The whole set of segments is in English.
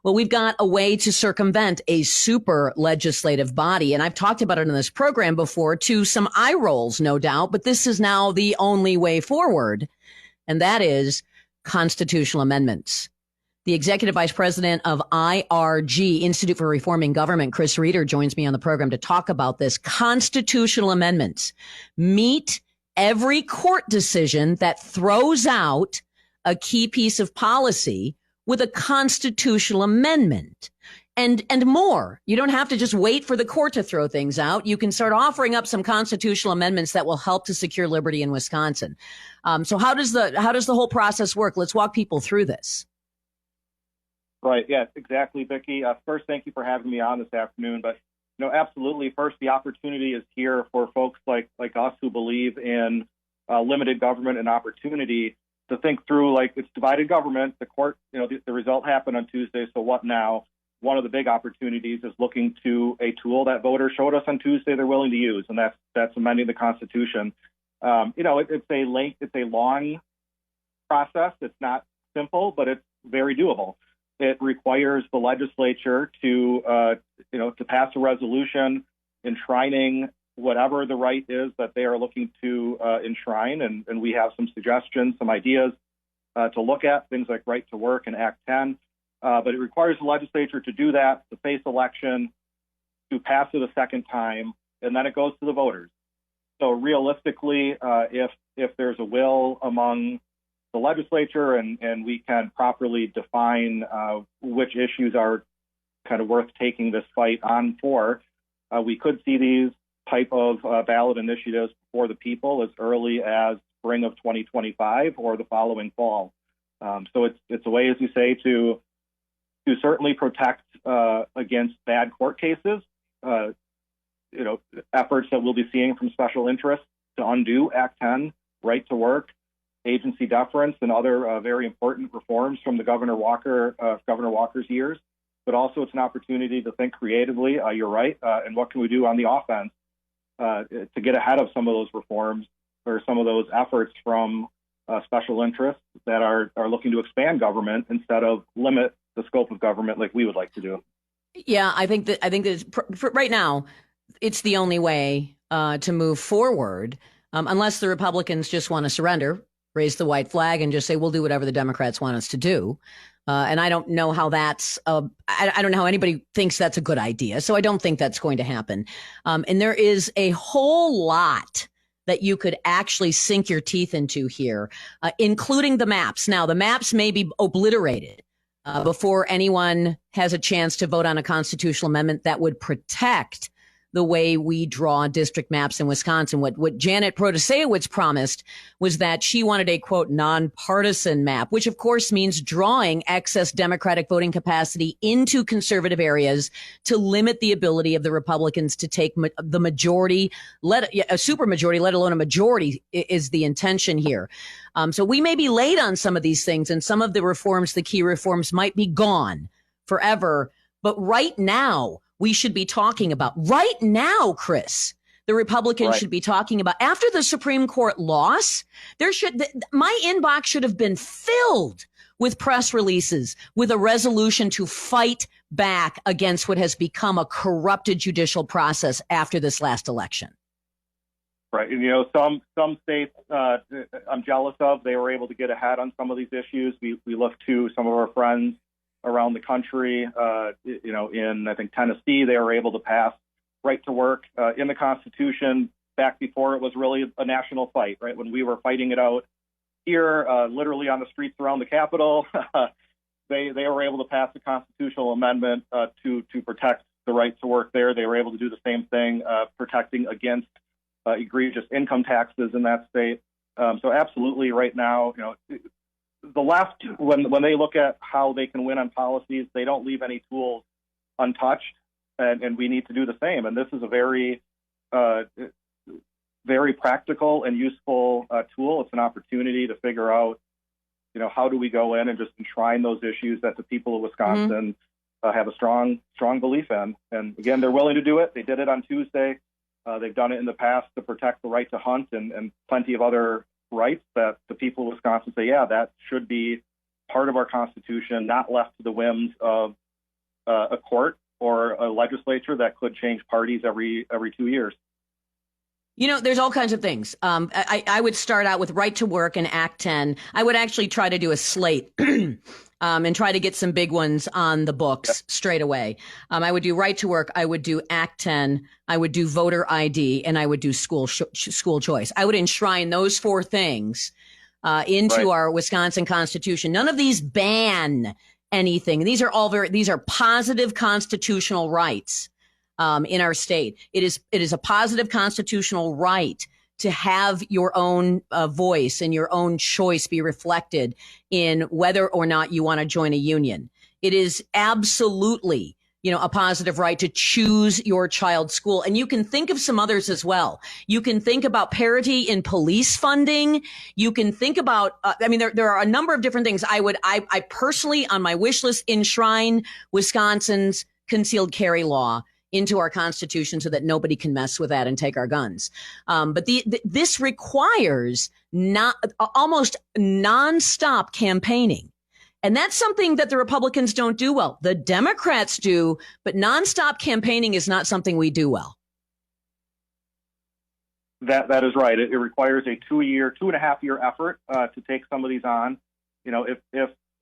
Well, we've got a way to circumvent a super legislative body. And I've talked about it in this program before, to some eye rolls, no doubt, but this is now the only way forward. And that is constitutional amendments. The executive vice president of IRG, Institute for Reforming Government, Chris Reeder, joins me on the program to talk about this. Constitutional amendments meet every court decision that throws out a key piece of policy with a constitutional amendment and more. You don't have to just wait for the court to throw things out. You can start offering up some constitutional amendments that will help to secure liberty in Wisconsin. So how does the whole process work? Let's walk people through this. Right. Yes, exactly, Vicki. First, thank you for having me on this afternoon. But, absolutely. First, the opportunity is here for folks like us who believe in limited government and opportunity to think through, it's divided government. The court, the result happened on Tuesday. So what now? One of the big opportunities is looking to a tool that voters showed us on Tuesday they're willing to use, and that's amending the Constitution. It's a long process. It's not simple, but it's very doable. It requires the legislature to pass a resolution enshrining whatever the right is that they are looking to enshrine. And we have some suggestions, some ideas to look at, things like right to work and Act 10. But it requires the legislature to do that, to face election, to pass it a second time, and then it goes to the voters. So realistically, if there's a will among the legislature and we can properly define which issues are kind of worth taking this fight on for, we could see these type of ballot initiatives before the people as early as spring of 2025 or the following fall. So it's a way, as you say, to certainly protect against bad court cases, efforts that we'll be seeing from special interests to undo Act 10, right to work, agency deference, and other very important reforms from the Governor Walker's years. But also it's an opportunity to think creatively, you're right, and what can we do on the offense to get ahead of some of those reforms or some of those efforts from special interests that are looking to expand government instead of limit the scope of government like we would like to do. Yeah, I think that right now it's the only way to move forward, unless the Republicans just want to surrender, raise the white flag, and just say we'll do whatever the Democrats want us to do. And I don't know how that's I don't know how anybody thinks that's a good idea. So I don't think that's going to happen. And there is a whole lot that you could actually sink your teeth into here, including the maps. Now, the maps may be obliterated before anyone has a chance to vote on a constitutional amendment that would protect the way we draw district maps in Wisconsin. What Janet Protasewicz promised was that she wanted a, quote, nonpartisan map, which of course means drawing excess Democratic voting capacity into conservative areas to limit the ability of the Republicans to take the majority, a supermajority, let alone a majority, is the intention here. So we may be late on some of these things, and some of the reforms, the key reforms, might be gone forever. But right now, we should be talking about right now, Chris, the Republicans should be talking about after the Supreme Court loss. My inbox should have been filled with press releases with a resolution to fight back against what has become a corrupted judicial process after this last election. Right. And, some states I'm jealous of. They were able to get ahead on some of these issues. We look to some of our friends around the country, in, I think, Tennessee, they were able to pass right to work in the Constitution back before it was really a national fight, right? When we were fighting it out here, literally on the streets around the Capitol, they were able to pass a constitutional amendment to protect the right to work there. They were able to do the same thing, protecting against egregious income taxes in that state. So absolutely right now, the left, when they look at how they can win on policies, they don't leave any tools untouched, and we need to do the same. And this is a very, very practical and useful tool. It's an opportunity to figure out, how do we go in and just enshrine those issues that the people of Wisconsin have a strong belief in. And again, they're willing to do it. They did it on Tuesday. They've done it in the past to protect the right to hunt and plenty of other rights that the people of Wisconsin say, yeah, that should be part of our Constitution, not left to the whims of a court or a legislature that could change parties every 2 years. You know, there's all kinds of things. I would start out with right to work and Act 10. I would actually try to do a slate and try to get some big ones on the books straight away. I would do right to work. I would do Act 10. I would do voter ID, and I would do school choice. I would enshrine those four things into our Wisconsin Constitution. None of these ban anything. These are positive constitutional rights. In our state, it is a positive constitutional right to have your own voice and your own choice be reflected in whether or not you want to join a union. It is absolutely, a positive right to choose your child's school. And you can think of some others as well. You can think about parity in police funding. You can think about, there are a number of different things. I personally, on my wish list, enshrine Wisconsin's concealed carry law into our Constitution so that nobody can mess with that and take our guns. But this requires almost nonstop campaigning. And that's something that the Republicans don't do well. The Democrats do, but nonstop campaigning is not something we do well. That is right. It requires a 2.5 year effort to take some of these on. If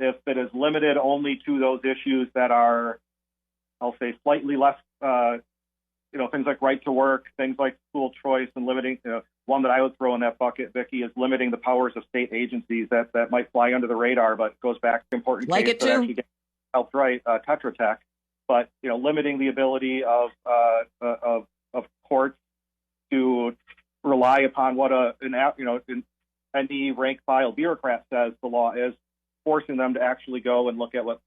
it is limited only to those issues that are, I'll say, slightly less, things like right to work, things like school choice, and limiting, one that I would throw in that bucket, Vicki, is limiting the powers of state agencies that might fly under the radar, but goes back to important like case it that too. actually gets helped right, Tetra Tech. But, limiting the ability of courts to rely upon what any rank file bureaucrat says the law is, forcing them to actually go and look at what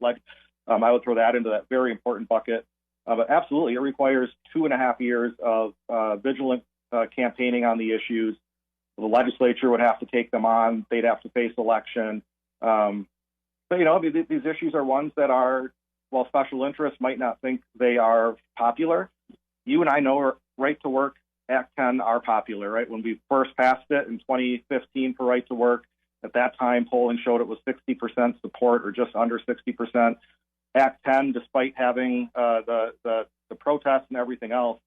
I would throw that into that very important bucket. But absolutely, it requires 2.5 years of vigilant campaigning on the issues. The legislature would have to take them on. They'd have to face election. But these issues are ones that are, while special interests might not think they are popular, you and I know right to work, Act 10 are popular, right? When we first passed it in 2015 for right to work, at that time, polling showed it was 60% support or just under 60%. Act 10, despite having the protests and everything else,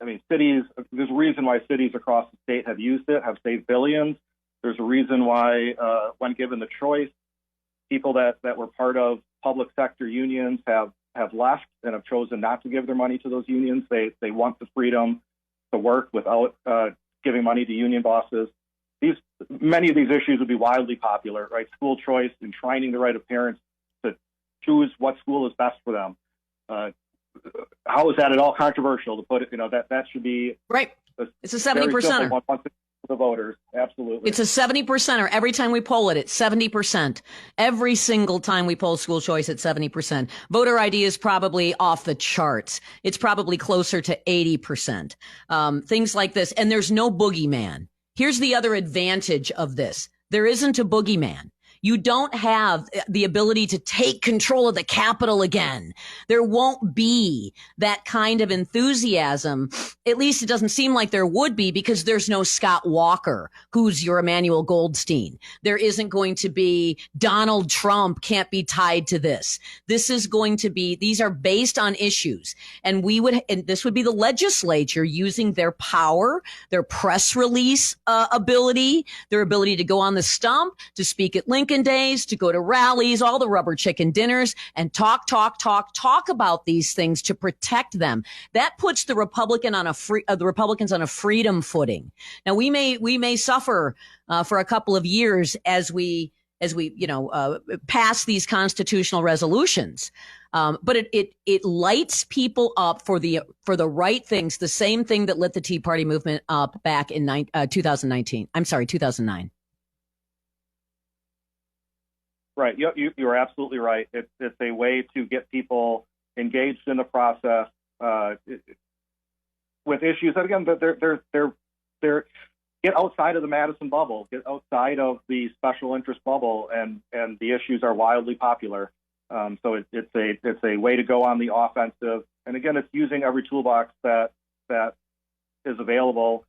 there's a reason why cities across the state have used it, have saved billions. There's a reason why, when given the choice, people that were part of public sector unions have left and have chosen not to give their money to those unions. They want the freedom to work without giving money to union bosses. Many of these issues would be wildly popular, right? School choice, enshrining the right of parents to choose what school is best for them. How is that at all controversial to put it? That should be right. It's a 70%. For the voters, absolutely. It's a 70%. Every time we poll it, it's 70%. Every single time we poll school choice, it's 70%. Voter ID is probably off the charts. It's probably closer to 80%. Things like this, and there's no boogeyman. Here's the other advantage of this. There isn't a boogeyman. You don't have the ability to take control of the Capitol again. There won't be that kind of enthusiasm. At least it doesn't seem like there would be, because there's no Scott Walker, who's your Emmanuel Goldstein. There isn't going to be Donald Trump can't be tied to this. This is going to be, these are based on issues. And this would be the legislature using their power, their press release ability, their ability to go on the stump, to speak at Lincoln Days, to go to rallies, all the rubber chicken dinners, and talk about these things to protect them. That puts the Republicans on a freedom footing. Now we may suffer for a couple of years as we pass these constitutional resolutions. But it lights people up for the right things, the same thing that lit the Tea Party movement up back in 2009. Right. You are absolutely right. It's a way to get people engaged in the process with issues that, again, they're get outside of the Madison bubble, get outside of the special interest bubble, and the issues are wildly popular. So it's a way to go on the offensive. And again, it's using every toolbox that is available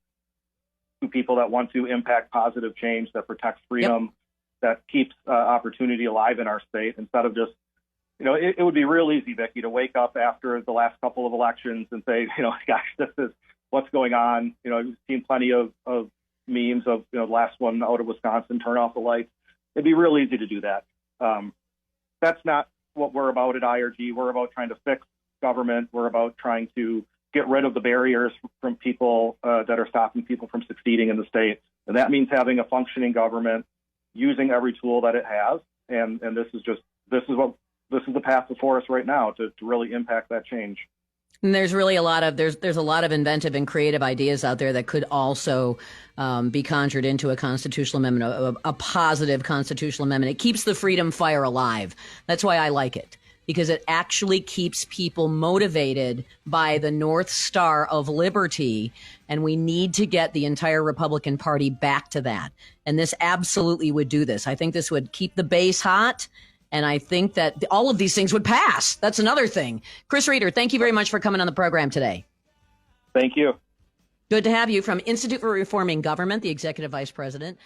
to people that want to impact positive change, that protects freedom. Yep. That keeps opportunity alive in our state, instead of just It would be real easy, Vicki, to wake up after the last couple of elections and say, gosh, this is what's going on. You've seen plenty of memes of, the last one out of Wisconsin, turn off the lights. It'd be real easy to do that. That's not what we're about at IRG. We're about trying to fix government. We're about trying to get rid of the barriers from people that are stopping people from succeeding in the state. And that means having a functioning government, using every tool that it has. And this is the path before us right now to really impact that change. And there's really there's a lot of inventive and creative ideas out there that could also be conjured into a constitutional amendment, a positive constitutional amendment. It keeps the freedom fire alive. That's why I like it, because it actually keeps people motivated by the North Star of liberty. And we need to get the entire Republican Party back to that. And this absolutely would do this. I think this would keep the base hot. And I think that all of these things would pass. That's another thing. Chris Reeder, thank you very much for coming on the program today. Thank you. Good to have you from Institute for Reforming Government, the Executive Vice President.